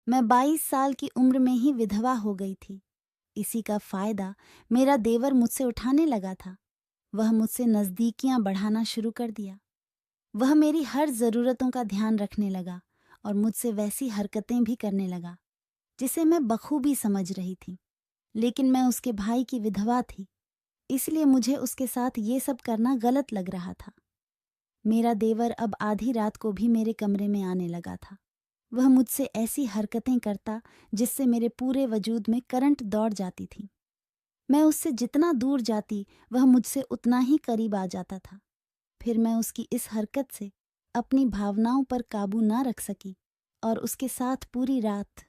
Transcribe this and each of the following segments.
मैं 22 साल की उम्र में ही विधवा हो गई थी। इसी का फायदा मेरा देवर मुझसे उठाने लगा था। वह मुझसे नज़दीकियां बढ़ाना शुरू कर दिया। वह मेरी हर ज़रूरतों का ध्यान रखने लगा और मुझसे वैसी हरकतें भी करने लगा जिसे मैं बखूबी समझ रही थी। लेकिन मैं उसके भाई की विधवा थी, इसलिए मुझे उसके साथ ये सब करना गलत लग रहा था। मेरा देवर अब आधी रात को भी मेरे कमरे में आने लगा था। वह मुझसे ऐसी हरकतें करता जिससे मेरे पूरे वजूद में करंट दौड़ जाती थी। मैं उससे जितना दूर जाती वह मुझसे उतना ही करीब आ जाता था। फिर मैं उसकी इस हरकत से अपनी भावनाओं पर काबू ना रख सकी और उसके साथ पूरी रात।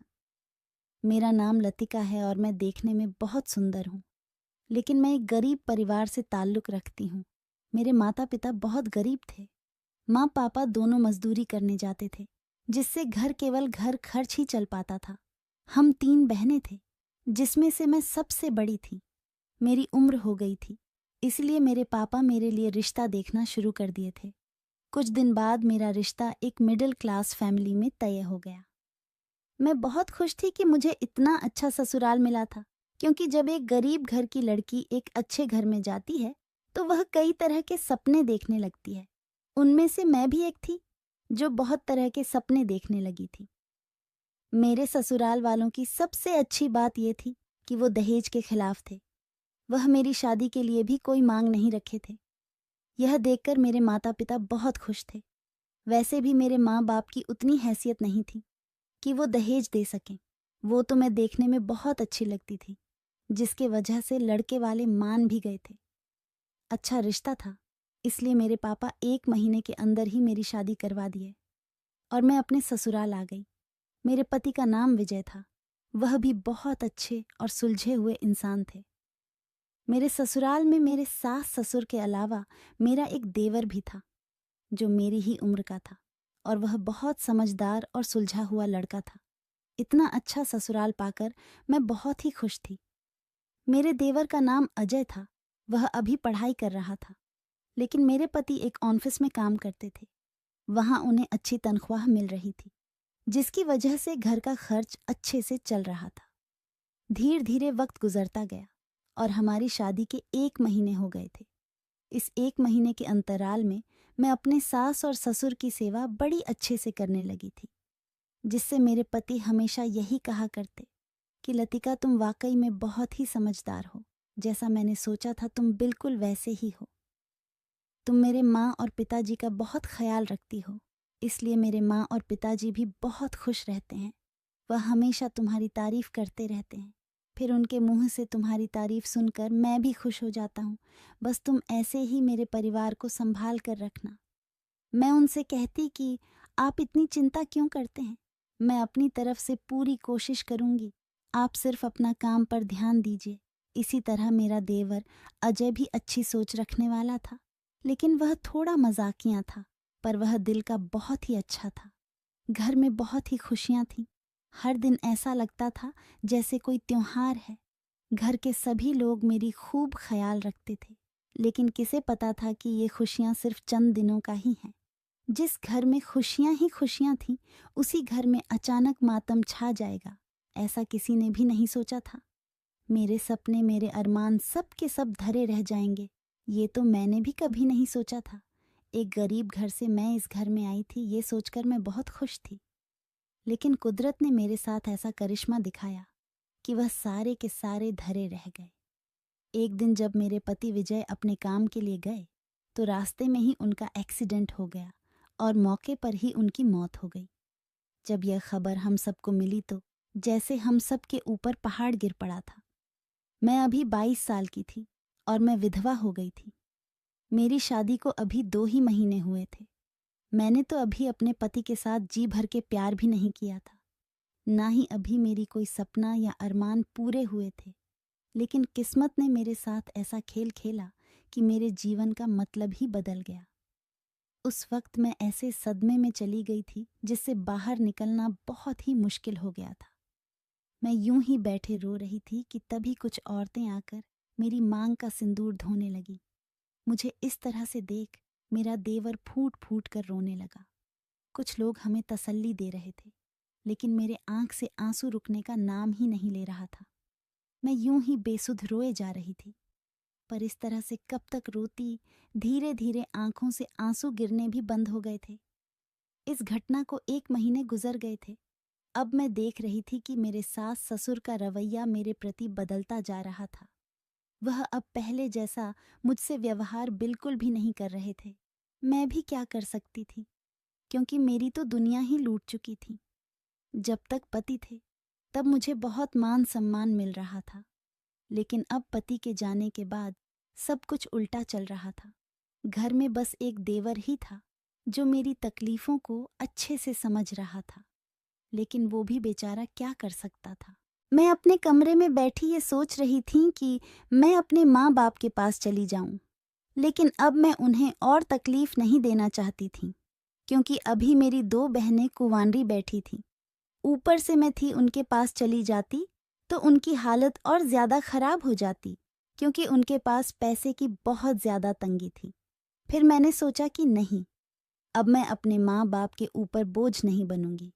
मेरा नाम लतिका है और मैं देखने में बहुत सुंदर हूँ, लेकिन मैं एक गरीब परिवार से ताल्लुक़ रखती हूँ। मेरे माता पिता बहुत गरीब थे। माँ पापा दोनों मजदूरी करने जाते थे, जिससे घर केवल घर खर्च ही चल पाता था। हम 3 बहनें थे, जिसमें से मैं सबसे बड़ी थी। मेरी उम्र हो गई थी, इसलिए मेरे पापा मेरे लिए रिश्ता देखना शुरू कर दिए थे। कुछ दिन बाद मेरा रिश्ता एक मिडिल क्लास फैमिली में तय हो गया। मैं बहुत खुश थी कि मुझे इतना अच्छा ससुराल मिला था, क्योंकि जब एक गरीब घर की लड़की एक अच्छे घर में जाती है तो वह कई तरह के सपने देखने लगती है। उनमें से मैं भी एक थी जो बहुत तरह के सपने देखने लगी थी। मेरे ससुराल वालों की सबसे अच्छी बात यह थी कि वो दहेज के खिलाफ थे। वह मेरी शादी के लिए भी कोई मांग नहीं रखे थे। यह देखकर मेरे माता पिता बहुत खुश थे। वैसे भी मेरे माँ बाप की उतनी हैसियत नहीं थी कि वो दहेज दे सकें। वो तो मैं देखने में बहुत अच्छी लगती थी, जिसके वजह से लड़के वाले मान भी गए थे। अच्छा रिश्ता था, इसलिए मेरे पापा 1 महीने के अंदर ही मेरी शादी करवा दिए और मैं अपने ससुराल आ गई। मेरे पति का नाम विजय था। वह भी बहुत अच्छे और सुलझे हुए इंसान थे। मेरे ससुराल में मेरे सास ससुर के अलावा मेरा एक देवर भी था, जो मेरी ही उम्र का था, और वह बहुत समझदार और सुलझा हुआ लड़का था। इतना अच्छा ससुराल पाकर मैं बहुत ही खुश थी। मेरे देवर का नाम अजय था। वह अभी पढ़ाई कर रहा था, लेकिन मेरे पति एक ऑफिस में काम करते थे। वहां उन्हें अच्छी तनख्वाह मिल रही थी, जिसकी वजह से घर का खर्च अच्छे से चल रहा था। धीरे धीरे वक्त गुजरता गया और हमारी शादी के 1 महीने हो गए थे। इस 1 महीने के अंतराल में मैं अपने सास और ससुर की सेवा बड़ी अच्छे से करने लगी थी, जिससे मेरे पति हमेशा यही कहा करते कि लतिका, तुम वाकई में बहुत ही समझदार हो। जैसा मैंने सोचा था तुम बिल्कुल वैसे ही हो। तुम मेरे माँ और पिताजी का बहुत ख्याल रखती हो, इसलिए मेरे माँ और पिताजी भी बहुत खुश रहते हैं। वह हमेशा तुम्हारी तारीफ करते रहते हैं। फिर उनके मुंह से तुम्हारी तारीफ सुनकर मैं भी खुश हो जाता हूँ। बस तुम ऐसे ही मेरे परिवार को संभाल कर रखना। मैं उनसे कहती कि आप इतनी चिंता क्यों करते हैं, मैं अपनी तरफ से पूरी कोशिश करूंगी। आप सिर्फ अपना काम पर ध्यान दीजिए। इसी तरह मेरा देवर अजय भी अच्छी सोच रखने वाला था, लेकिन वह थोड़ा मजाकिया था, पर वह दिल का बहुत ही अच्छा था। घर में बहुत ही खुशियां थीं। हर दिन ऐसा लगता था जैसे कोई त्योहार है। घर के सभी लोग मेरी खूब ख्याल रखते थे, लेकिन किसे पता था कि ये खुशियां सिर्फ चंद दिनों का ही हैं। जिस घर में खुशियां ही खुशियां थीं, उसी घर में अचानक मातम छा जाएगा, ऐसा किसी ने भी नहीं सोचा था। मेरे सपने, मेरे अरमान सब के सब धरे रह जाएंगे, ये तो मैंने भी कभी नहीं सोचा था। एक गरीब घर से मैं इस घर में आई थी, ये सोचकर मैं बहुत खुश थी। लेकिन कुदरत ने मेरे साथ ऐसा करिश्मा दिखाया कि वह सारे के सारे धरे रह गए। एक दिन जब मेरे पति विजय अपने काम के लिए गए, तो रास्ते में ही उनका एक्सीडेंट हो गया और मौके पर ही उनकी मौत हो गई। जब यह खबर हम सबको मिली तो जैसे हम सब के ऊपर पहाड़ गिर पड़ा था। मैं अभी 22 साल की थी और मैं विधवा हो गई थी। मेरी शादी को अभी 2 ही महीने हुए थे। मैंने तो अभी अपने पति के साथ जी भर के प्यार भी नहीं किया था, ना ही अभी मेरी कोई सपना या अरमान पूरे हुए थे। लेकिन किस्मत ने मेरे साथ ऐसा खेल खेला कि मेरे जीवन का मतलब ही बदल गया। उस वक्त मैं ऐसे सदमे में चली गई थी जिससे बाहर निकलना बहुत ही मुश्किल हो गया था। मैं यूं ही बैठे रो रही थी कि तभी कुछ औरतें आकर मेरी मांग का सिंदूर धोने लगी। मुझे इस तरह से देख मेरा देवर फूट फूट कर रोने लगा। कुछ लोग हमें तसल्ली दे रहे थे। लेकिन मेरे आंख से आंसू रुकने का नाम ही नहीं ले रहा था। मैं यूं ही बेसुध रोए जा रही थी। पर इस तरह से कब तक रोती, धीरे धीरे आंखों से आंसू गिरने भी बंद हो गए थे। इस घटना को 1 महीने गुजर गए थे। अब मैं देख रही थी कि मेरे सास ससुर का रवैया मेरे प्रति बदलता जा रहा था। वह अब पहले जैसा मुझसे व्यवहार बिल्कुल भी नहीं कर रहे थे। मैं भी क्या कर सकती थी, क्योंकि मेरी तो दुनिया ही लूट चुकी थी। जब तक पति थे तब मुझे बहुत मान सम्मान मिल रहा था, लेकिन अब पति के जाने के बाद सब कुछ उल्टा चल रहा था। घर में बस एक देवर ही था जो मेरी तकलीफों को अच्छे से समझ रहा था, लेकिन वो भी बेचारा क्या कर सकता था। मैं अपने कमरे में बैठी ये सोच रही थी कि मैं अपने माँ बाप के पास चली जाऊं, लेकिन अब मैं उन्हें और तकलीफ नहीं देना चाहती थी, क्योंकि अभी मेरी 2 बहनें कुंवारी बैठी थीं। ऊपर से मैं थी उनके पास चली जाती तो उनकी हालत और ज्यादा खराब हो जाती, क्योंकि उनके पास पैसे की बहुत ज्यादा तंगी थी। फिर मैंने सोचा कि नहीं, अब मैं अपने माँ बाप के ऊपर बोझ नहीं बनूंगी।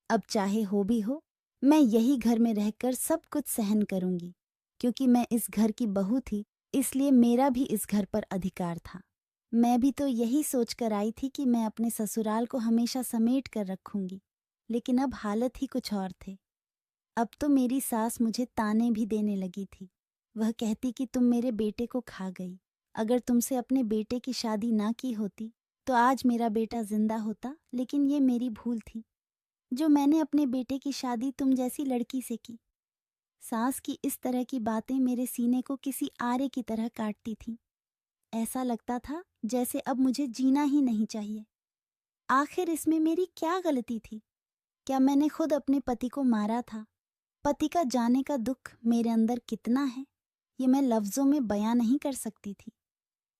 अब चाहे हो भी हो, मैं यही घर में रहकर सब कुछ सहन करूंगी, क्योंकि मैं इस घर की बहू थी, इसलिए मेरा भी इस घर पर अधिकार था। मैं भी तो यही सोच कर आई थी कि मैं अपने ससुराल को हमेशा समेट कर रखूंगी, लेकिन अब हालत ही कुछ और थे। अब तो मेरी सास मुझे ताने भी देने लगी थी। वह कहती कि तुम मेरे बेटे को खा गई। अगर तुमसे अपने बेटे की शादी ना की होती तो आज मेरा बेटा जिंदा होता, लेकिन ये मेरी भूल थी जो मैंने अपने बेटे की शादी तुम जैसी लड़की से की। सास की इस तरह की बातें मेरे सीने को किसी आरे की तरह काटती थीं। ऐसा लगता था जैसे अब मुझे जीना ही नहीं चाहिए। आखिर इसमें मेरी क्या गलती थी? क्या मैंने खुद अपने पति को मारा था? पति का जाने का दुख मेरे अंदर कितना है, ये मैं लफ्जों में बयां नहीं कर सकती थी।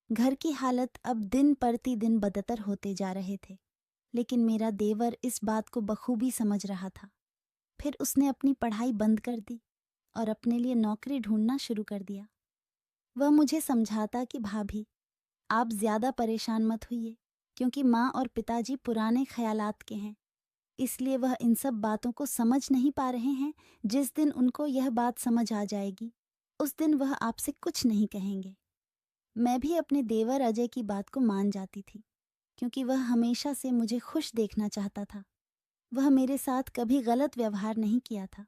घर की हालत अब दिन प्रतिदिन बदतर होते जा रहे थे, लेकिन मेरा देवर इस बात को बखूबी समझ रहा था। फिर उसने अपनी पढ़ाई बंद कर दी और अपने लिए नौकरी ढूंढना शुरू कर दिया। वह मुझे समझाता कि भाभी, आप ज्यादा परेशान मत होइए, क्योंकि माँ और पिताजी पुराने ख्यालात के हैं, इसलिए वह इन सब बातों को समझ नहीं पा रहे हैं। जिस दिन उनको यह बात समझ आ जाएगी, उस दिन वह आपसे कुछ नहीं कहेंगे। मैं भी अपने देवर अजय की बात को मान जाती थी, क्योंकि वह हमेशा से मुझे खुश देखना चाहता था। वह मेरे साथ कभी गलत व्यवहार नहीं किया था।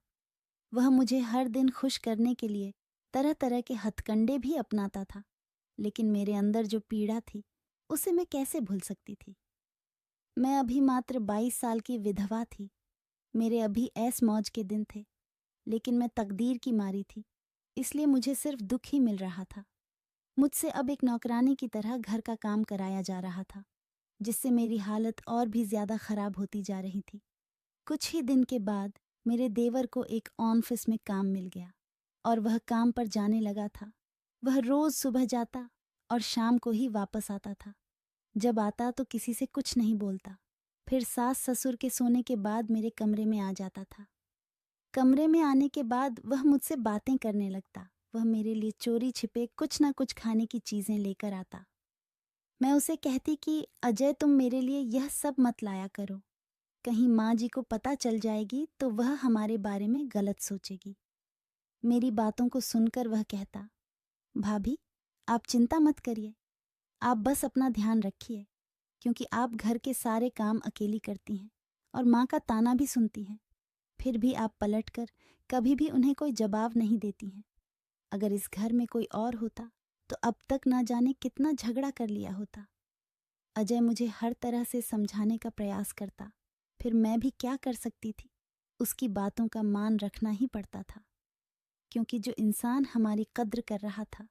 वह मुझे हर दिन खुश करने के लिए तरह तरह के हथकंडे भी अपनाता था, लेकिन मेरे अंदर जो पीड़ा थी उसे मैं कैसे भूल सकती थी। मैं अभी मात्र 22 साल की विधवा थी। मेरे अभी ऐश मौज के दिन थे, लेकिन मैं तकदीर की मारी थी, इसलिए मुझे सिर्फ दुख ही मिल रहा था। मुझसे अब एक नौकरानी की तरह घर का काम कराया जा रहा था, जिससे मेरी हालत और भी ज्यादा खराब होती जा रही थी। कुछ ही दिन के बाद मेरे देवर को एक ऑफिस में काम मिल गया और वह काम पर जाने लगा था। वह रोज सुबह जाता और शाम को ही वापस आता था। जब आता तो किसी से कुछ नहीं बोलता, फिर सास ससुर के सोने के बाद मेरे कमरे में आ जाता था। कमरे में आने के बाद वह मुझसे बातें करने लगता। वह मेरे लिए चोरी छिपे कुछ ना कुछ खाने की चीजें लेकर आता। मैं उसे कहती कि अजय, तुम मेरे लिए यह सब मत लाया करो, कहीं माँ जी को पता चल जाएगी तो वह हमारे बारे में गलत सोचेगी। मेरी बातों को सुनकर वह कहता, भाभी, आप चिंता मत करिए, आप बस अपना ध्यान रखिए, क्योंकि आप घर के सारे काम अकेली करती हैं और माँ का ताना भी सुनती हैं। फिर भी आप पलटकर कभी भी उन्हें कोई जवाब नहीं देती हैं। अगर इस घर में कोई और होता तो अब तक ना जाने कितना झगड़ा कर लिया होता। अजय मुझे हर तरह से समझाने का प्रयास करता, फिर मैं भी क्या कर सकती थी। उसकी बातों का मान रखना ही पड़ता था, क्योंकि जो इंसान हमारी कद्र कर रहा था,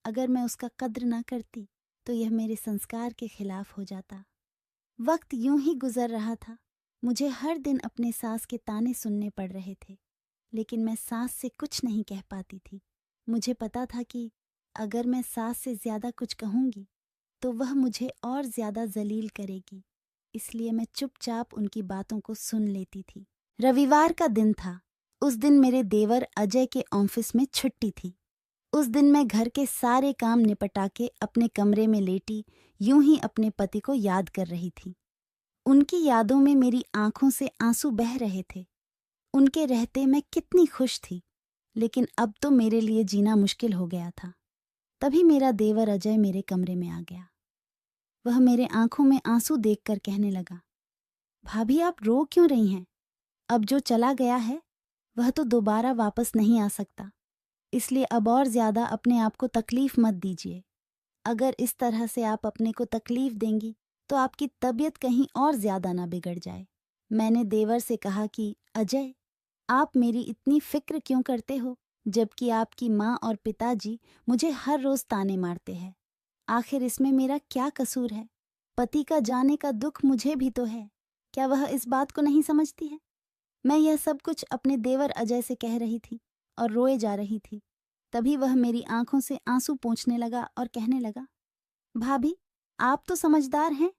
अगर मैं उसका कद्र ना करती तो यह मेरे संस्कार के खिलाफ हो जाता। वक्त यूं ही गुजर रहा था। मुझे हर दिन अपने सास के ताने सुनने पड़ रहे थे, लेकिन मैं सास से कुछ नहीं कह पाती थी। मुझे पता था कि अगर मैं सास से ज्यादा कुछ कहूंगी तो वह मुझे और ज्यादा जलील करेगी, इसलिए मैं चुपचाप उनकी बातों को सुन लेती थी। रविवार का दिन था। उस दिन मेरे देवर अजय के ऑफिस में छुट्टी थी। उस दिन मैं घर के सारे काम निपटा के अपने कमरे में लेटी यूं ही अपने पति को याद कर रही थी। उनकी यादों में मेरी आंखों से आंसू बह रहे थे। उनके रहते मैं कितनी खुश थी, लेकिन अब तो मेरे लिए जीना मुश्किल हो गया था। तभी मेरा देवर अजय मेरे कमरे में आ गया। वह मेरे आंखों में आंसू देखकर कहने लगा, भाभी आप रो क्यों रही हैं? अब जो चला गया है वह तो दोबारा वापस नहीं आ सकता, इसलिए अब और ज्यादा अपने आप को तकलीफ मत दीजिए। अगर इस तरह से आप अपने को तकलीफ देंगी तो आपकी तबीयत कहीं और ज्यादा ना बिगड़ जाए। मैंने देवर से कहा कि अजय, आप मेरी इतनी फिक्र क्यों करते हो, जबकि आपकी माँ और पिताजी मुझे हर रोज ताने मारते हैं। आखिर इसमें मेरा क्या कसूर है? पति का जाने का दुख मुझे भी तो है। क्या वह इस बात को नहीं समझती है? मैं यह सब कुछ अपने देवर अजय से कह रही थी और रोए जा रही थी। तभी वह मेरी आंखों से आंसू पोंछने लगा और कहने लगा, भाभी आप तो समझदार हैं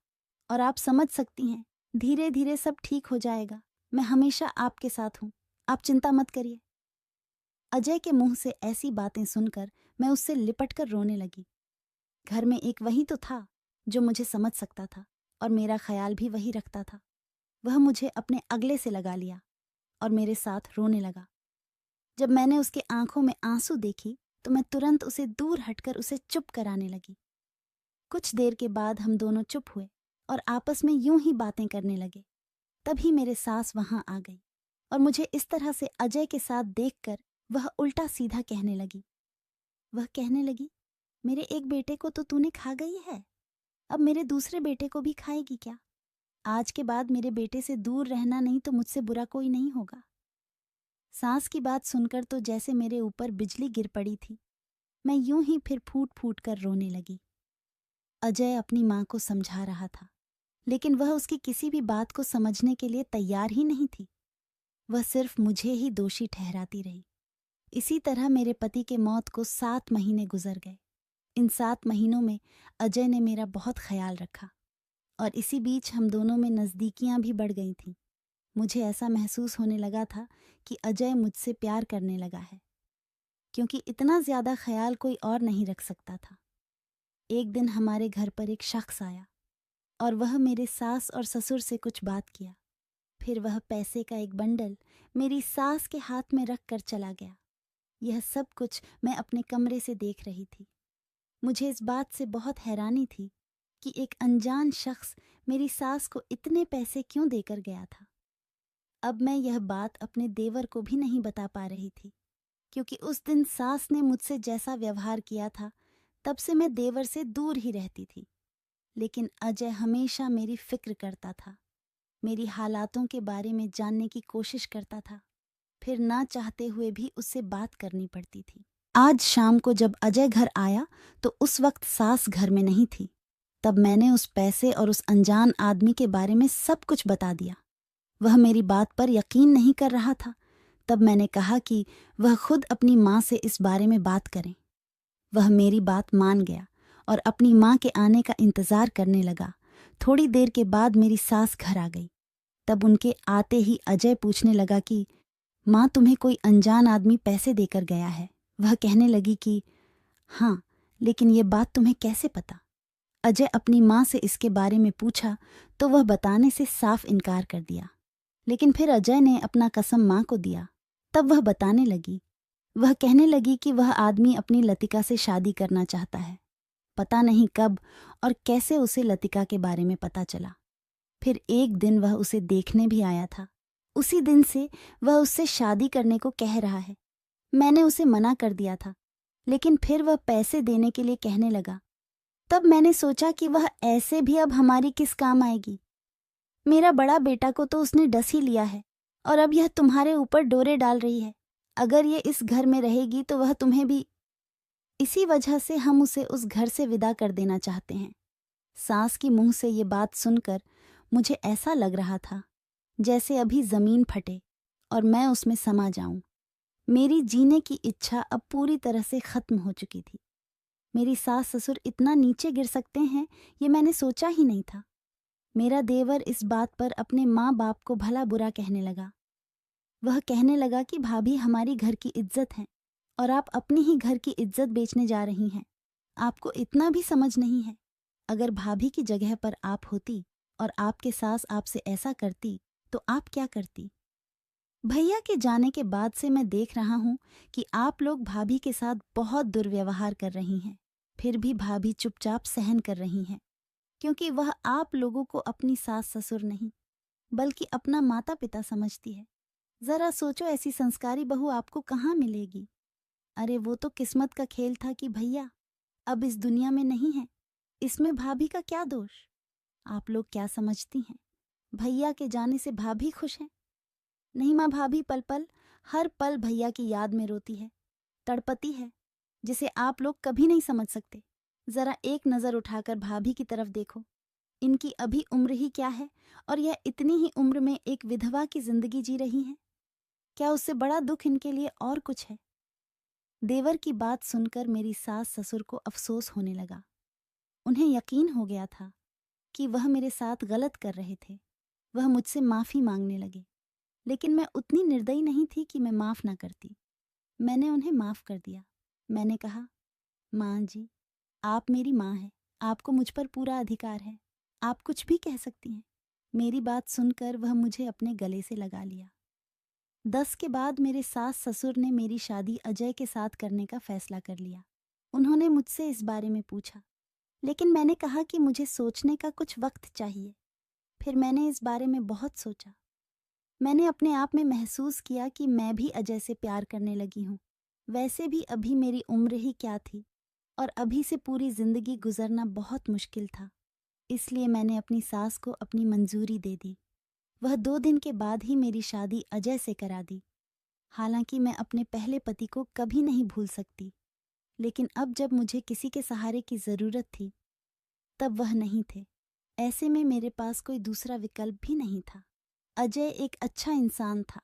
और आप समझ सकती हैं, धीरे धीरे सब ठीक हो जाएगा। मैं हमेशा आपके साथ हूँ, आप चिंता मत करिए। अजय के मुंह से ऐसी बातें सुनकर मैं उससे लिपटकर रोने लगी। घर में एक वही तो था जो मुझे समझ सकता था और मेरा ख्याल भी वही रखता था। वह मुझे अपने अगले से लगा लिया और मेरे साथ रोने लगा। जब मैंने उसके आंखों में आंसू देखी तो मैं तुरंत उसे दूर हटकर उसे चुप कराने लगी। कुछ देर के बाद हम दोनों चुप हुए और आपस में यूं ही बातें करने लगे। तभी मेरे सास वहां आ गई और मुझे इस तरह से अजय के साथ देखकर वह उल्टा सीधा कहने लगी। वह कहने लगी, मेरे एक बेटे को तो तूने खा गई है, अब मेरे दूसरे बेटे को भी खाएगी क्या? आज के बाद मेरे बेटे से दूर रहना, नहीं तो मुझसे बुरा कोई नहीं होगा। सास की बात सुनकर तो जैसे मेरे ऊपर बिजली गिर पड़ी थी। मैं यूं ही फिर फूट फूट कर रोने लगी। अजय अपनी माँ को समझा रहा था, लेकिन वह उसकी किसी भी बात को समझने के लिए तैयार ही नहीं थी। वह सिर्फ मुझे ही दोषी ठहराती रही। इसी तरह मेरे पति के मौत को 7 महीने गुजर गए। इन 7 महीनों में अजय ने मेरा बहुत ख्याल रखा और इसी बीच हम दोनों में नज़दीकियां भी बढ़ गई थीं। मुझे ऐसा महसूस होने लगा था कि अजय मुझसे प्यार करने लगा है, क्योंकि इतना ज़्यादा ख्याल कोई और नहीं रख सकता था। एक दिन हमारे घर पर एक शख्स आया और वह मेरे सास और ससुर से कुछ बात किया। फिर वह पैसे का एक बंडल मेरी सास के हाथ में रख कर चला गया। यह सब कुछ मैं अपने कमरे से देख रही थी। मुझे इस बात से बहुत हैरानी थी कि एक अनजान शख्स मेरी सास को इतने पैसे क्यों देकर गया था। अब मैं यह बात अपने देवर को भी नहीं बता पा रही थी, क्योंकि उस दिन सास ने मुझसे जैसा व्यवहार किया था, तब से मैं देवर से दूर ही रहती थी। लेकिन अजय हमेशा मेरी फिक्र करता था, मेरी हालातों के बारे में जानने की कोशिश करता था। फिर ना चाहते हुए भी उससे बात करनी पड़ती थी। आज शाम को जब अजय घर आया तो उस वक्त सास घर में नहीं थी। तब मैंने उस पैसे और उस अनजान आदमी के बारे में सब कुछ बता दिया। वह मेरी बात पर यकीन नहीं कर रहा था। तब मैंने कहा कि वह खुद अपनी माँ से इस बारे में बात करें। वह मेरी बात मान गया और अपनी माँ के आने का इंतजार करने लगा। थोड़ी देर के बाद मेरी सास घर आ गई। तब उनके आते ही अजय पूछने लगा कि माँ, तुम्हें कोई अनजान आदमी पैसे देकर गया है? वह कहने लगी कि हाँ, लेकिन ये बात तुम्हें कैसे पता? अजय अपनी माँ से इसके बारे में पूछा तो वह बताने से साफ इनकार कर दिया। लेकिन फिर अजय ने अपना कसम माँ को दिया। तब वह बताने लगी। वह कहने लगी कि वह आदमी अपनी लतिका से शादी करना चाहता है। पता नहीं कब और कैसे उसे लतिका के बारे में पता चला। फिर एक दिन वह उसे देखने भी आया था। उसी दिन से वह उससे शादी करने को कह रहा है। मैंने उसे मना कर दिया था, लेकिन फिर वह पैसे देने के लिए कहने लगा। तब मैंने सोचा कि वह ऐसे भी अब हमारी किस काम आएगी। मेरा बड़ा बेटा को तो उसने डस ही लिया है और अब यह तुम्हारे ऊपर डोरे डाल रही है। अगर ये इस घर में रहेगी तो वह तुम्हें भी। इसी वजह से हम उसे उस घर से विदा कर देना चाहते हैं। सास की मुंह से ये बात सुनकर मुझे ऐसा लग रहा था जैसे अभी जमीन फटे और मैं उसमें समा जाऊं। मेरी जीने की इच्छा अब पूरी तरह से खत्म हो चुकी थी। मेरी सास ससुर इतना नीचे गिर सकते हैं ये मैंने सोचा ही नहीं था। मेरा देवर इस बात पर अपने माँ बाप को भला बुरा कहने लगा। वह कहने लगा कि भाभी हमारी घर की इज्जत है और आप अपनी ही घर की इज्जत बेचने जा रही हैं। आपको इतना भी समझ नहीं है। अगर भाभी की जगह पर आप होती और आपके सास आपसे ऐसा करती तो आप क्या करती? भैया के जाने के बाद से मैं देख रहा हूं कि आप लोग भाभी के साथ बहुत दुर्व्यवहार कर रही हैं। फिर भी भाभी चुपचाप सहन कर रही हैं, क्योंकि वह आप लोगों को अपनी सास ससुर नहीं बल्कि अपना माता पिता समझती है। जरा सोचो, ऐसी संस्कारी बहू आपको कहाँ मिलेगी? अरे वो तो किस्मत का खेल था कि भैया अब इस दुनिया में नहीं है। इसमें भाभी का क्या दोष? आप लोग क्या समझती हैं, भैया के जाने से भाभी खुश है? नहीं माँ, भाभी पल पल हर पल भैया की याद में रोती है, तड़पती है, जिसे आप लोग कभी नहीं समझ सकते। जरा एक नजर उठाकर भाभी की तरफ देखो। इनकी अभी उम्र ही क्या है और यह इतनी ही उम्र में एक विधवा की जिंदगी जी रही हैं। क्या उससे बड़ा दुख इनके लिए और कुछ है? देवर की बात सुनकर मेरी सास ससुर को अफसोस होने लगा। उन्हें यकीन हो गया था कि वह मेरे साथ गलत कर रहे थे। वह मुझसे माफी मांगने लगे, लेकिन मैं उतनी निर्दयी नहीं थी कि मैं माफ ना करती। मैंने उन्हें माफ कर दिया। मैंने कहा, माँ जी, आप मेरी माँ हैं, आपको मुझ पर पूरा अधिकार है, आप कुछ भी कह सकती हैं। मेरी बात सुनकर वह मुझे अपने गले से लगा लिया। 10 के बाद मेरे सास ससुर ने मेरी शादी अजय के साथ करने का फैसला कर लिया। उन्होंने मुझसे इस बारे में पूछा, लेकिन मैंने कहा कि मुझे सोचने का कुछ वक्त चाहिए। फिर मैंने इस बारे में बहुत सोचा। मैंने अपने आप में महसूस किया कि मैं भी अजय से प्यार करने लगी हूँ। वैसे भी अभी मेरी उम्र ही क्या थी और अभी से पूरी जिंदगी गुजरना बहुत मुश्किल था। इसलिए मैंने अपनी सास को अपनी मंजूरी दे दी। वह 2 दिन के बाद ही मेरी शादी अजय से करा दी। हालांकि मैं अपने पहले पति को कभी नहीं भूल सकती, लेकिन अब जब मुझे किसी के सहारे की जरूरत थी तब वह नहीं थे। ऐसे में मेरे पास कोई दूसरा विकल्प भी नहीं था। अजय एक अच्छा इंसान था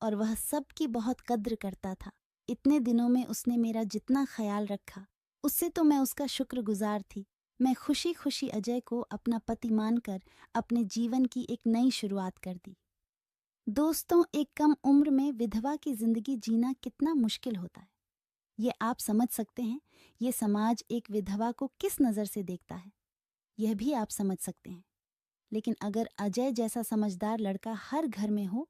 और वह सबकी बहुत कद्र करता था। इतने दिनों में उसने मेरा जितना ख्याल रखा, उससे तो मैं उसका शुक्रगुजार थी। मैं खुशी खुशी अजय को अपना पति मानकर अपने जीवन की एक नई शुरुआत कर दी। दोस्तों, एक कम उम्र में विधवा की जिंदगी जीना कितना मुश्किल होता है, ये आप समझ सकते हैं। ये समाज एक विधवा को किस नज़र से देखता है, यह भी आप समझ सकते हैं। लेकिन अगर अजय जैसा समझदार लड़का हर घर में हो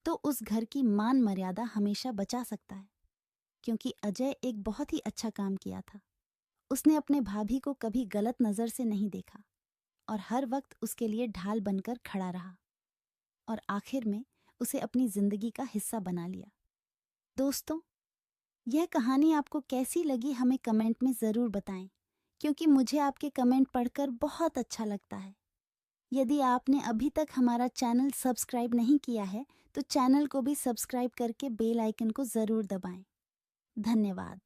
तो उस घर की मान मर्यादा हमेशा बचा सकता है, क्योंकि अजय एक बहुत ही अच्छा काम किया था। उसने अपने भाभी को कभी गलत नज़र से नहीं देखा और हर वक्त उसके लिए ढाल बनकर खड़ा रहा और आखिर में उसे अपनी जिंदगी का हिस्सा बना लिया। दोस्तों, यह कहानी आपको कैसी लगी हमें कमेंट में ज़रूर बताएं, क्योंकि मुझे आपके कमेंट पढ़कर बहुत अच्छा लगता है। यदि आपने अभी तक हमारा चैनल सब्सक्राइब नहीं किया है तो चैनल को भी सब्सक्राइब करके बेल आइकन को ज़रूर दबाएं। धन्यवाद।